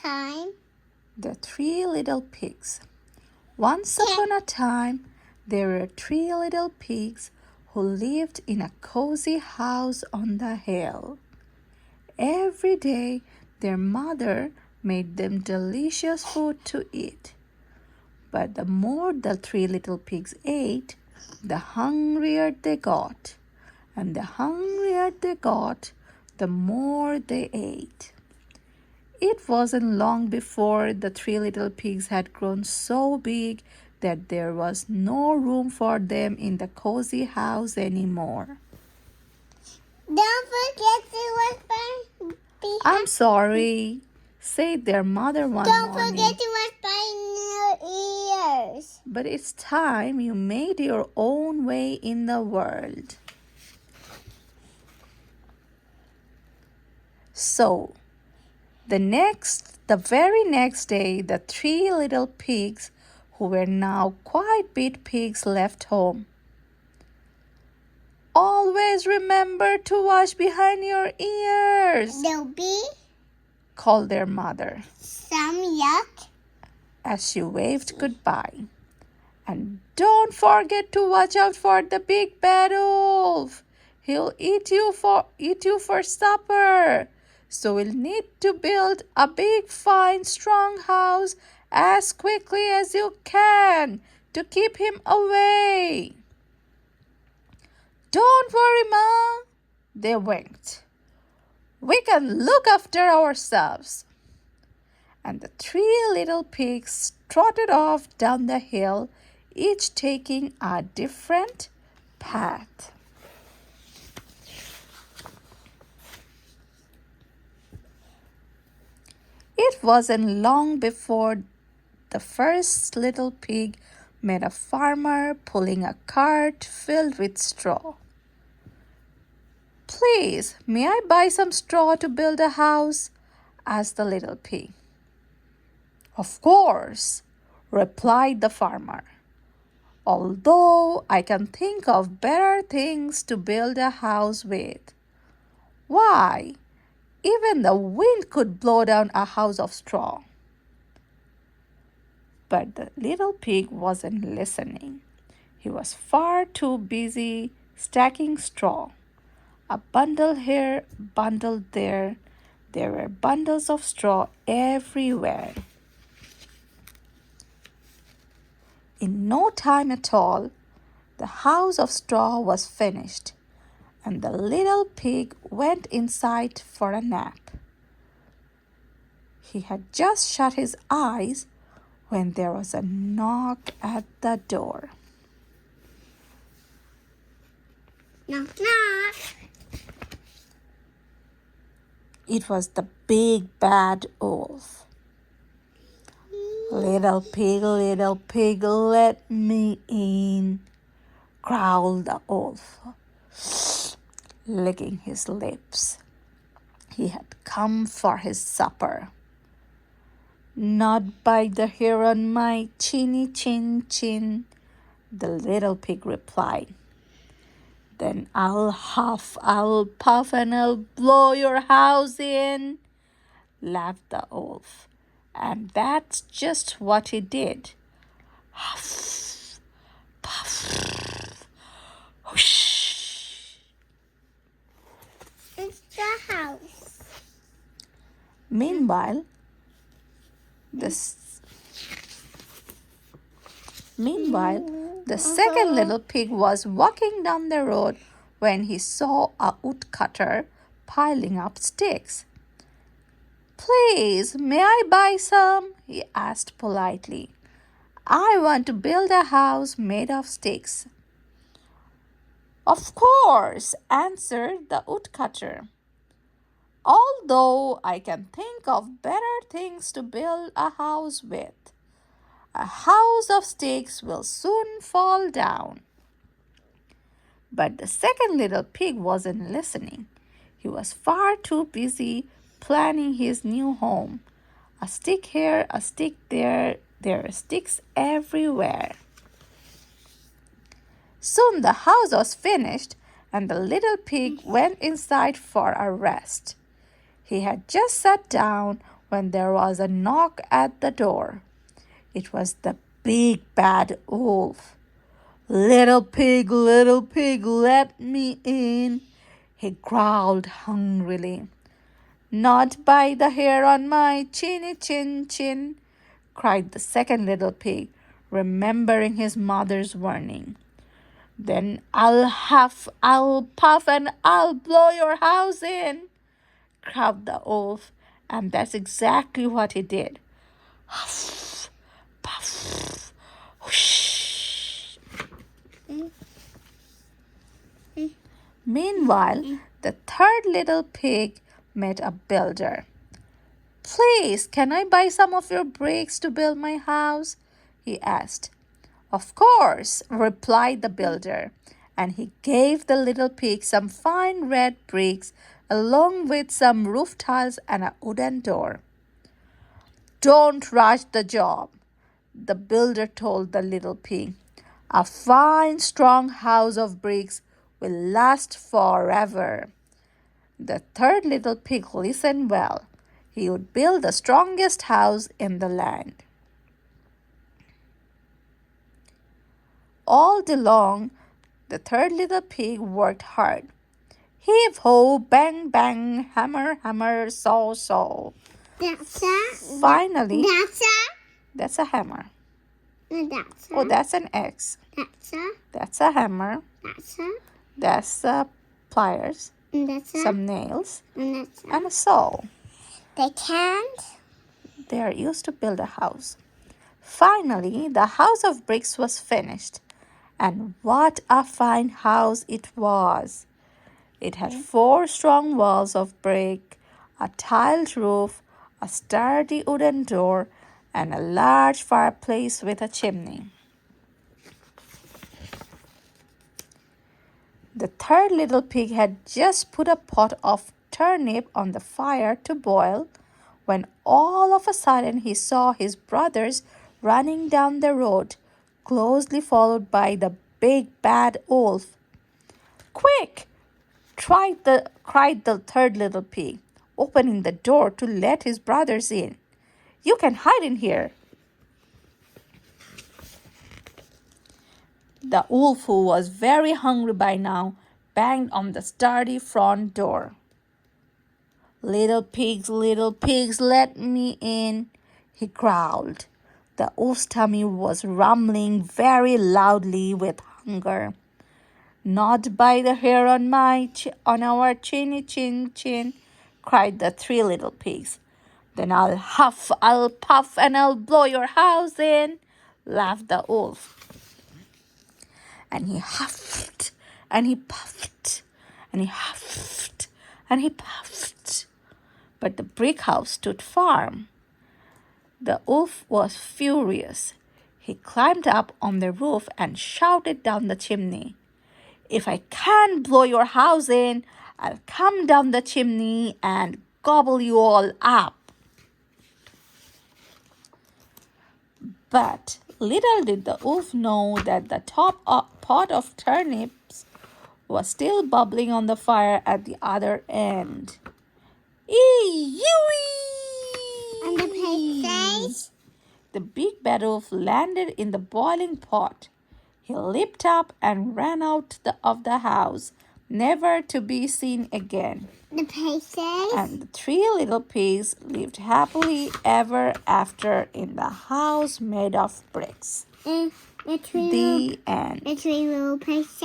time. The Three Little Pigs. Once upon a time, there were three little pigs who lived in a cozy house on the hill. Every day, their mother made them delicious food to eat. But the more the three little pigs ate, the hungrier they got. And the hungrier they got, the more they ate. It wasn't long before the three little pigs had grown so big that there was no room for them in the cozy house anymore. Don't forget to wash by. I'm sorry, said their mother one Don't morning. forget to wash by your ears. But it's time you made your own way in the world. So, the very next day, the three little pigs, who were now quite big pigs, left home. Always remember to wash behind your ears, There'll be called their mother some yuck. as she waved goodbye. And don't forget to watch out for the big bad wolf. He'll eat you for supper. So we'll need to build a big, fine, strong house as quickly as you can to keep him away. Don't worry, Ma, they winked. We can look after ourselves. And the three little pigs trotted off down the hill, each taking a different path. It wasn't long before the first little pig met a farmer pulling a cart filled with straw. Please, may I buy some straw to build a house? Asked the little pig. Of course, replied the farmer. Although I can think of better things to build a house with. Why, even the wind could blow down a house of straw. But the little pig wasn't listening. He was far too busy stacking straw. A bundle here, bundle there. There were bundles of straw everywhere. In no time at all, the house of straw was finished, and the little pig went inside for a nap. He had just shut his eyes when there was a knock at the door. Knock, knock. It was the big bad wolf. Little pig, let me in, growled the wolf, licking his lips. He had come for his supper. Not by the hair on my chinny chin chin, the little pig replied. Then I'll huff, I'll puff, and I'll blow your house in, laughed the wolf. And that's just what he did. Huff, puff, whoosh. It's the house. Meanwhile, the second little pig was walking down the road when he saw a woodcutter piling up sticks. Please, may I buy some? He asked politely. I want to build a house made of sticks. Of course, answered the woodcutter. Although I can think of better things to build a house with. A house of sticks will soon fall down. But the second little pig wasn't listening. He was far too busy planning his new home. A stick here, a stick there. There are sticks everywhere. Soon the house was finished, and the little pig went inside for a rest. He had just sat down when there was a knock at the door. It was the big bad wolf. Little pig, let me in, he growled hungrily. Not by the hair on my chinny chin chin, cried the second little pig, remembering his mother's warning. Then I'll huff, I'll puff, and I'll blow your house in, crowed the wolf, and that's exactly what he did. Huff, puff, whoosh. Meanwhile, the third little pig met a builder. Please, can I buy some of your bricks to build my house? He asked. Of course, replied the builder, and he gave the little pig some fine red bricks along with some roof tiles and a wooden door. Don't rush the job, the builder told the little pig. A fine, strong house of bricks will last forever. The third little pig listened well. He would build the strongest house in the land. All day long, the third little pig worked hard. Heave ho, bang bang, hammer hammer, saw saw. Finally, that's a hammer. Oh, that's an axe. That's a hammer. That's pliers. Some nails and a saw. They are used to build a house. Finally, the house of bricks was finished. And what a fine house it was! It had 4 strong walls of brick, a tiled roof, a sturdy wooden door, and a large fireplace with a chimney. The third little pig had just put a pot of turnip on the fire to boil when all of a sudden he saw his brothers running down the road, closely followed by the big bad wolf. Quick! cried the third little pig, opening the door to let his brothers in. You can hide in here. The wolf, who was very hungry by now, banged on the sturdy front door. Little pigs, let me in, he growled. The wolf's tummy was rumbling very loudly with hunger. Not by the hair on our chinny chin chin, cried the 3 little pigs. Then I'll huff, I'll puff, and I'll blow your house in, laughed the wolf. And he huffed, and he puffed, and he huffed, and he puffed. But the brick house stood firm. The wolf was furious. He climbed up on the roof and shouted down the chimney. If I can't blow your house in, I'll come down the chimney and gobble you all up. But little did the wolf know that the pot of turnips was still bubbling on the fire at the other end. And the pig says, the big bad wolf landed in the boiling pot. He leaped up and ran out of the house, never to be seen again. The pig says, And the 3 little pigs lived happily ever after in the house made of bricks. the The end. three little pigs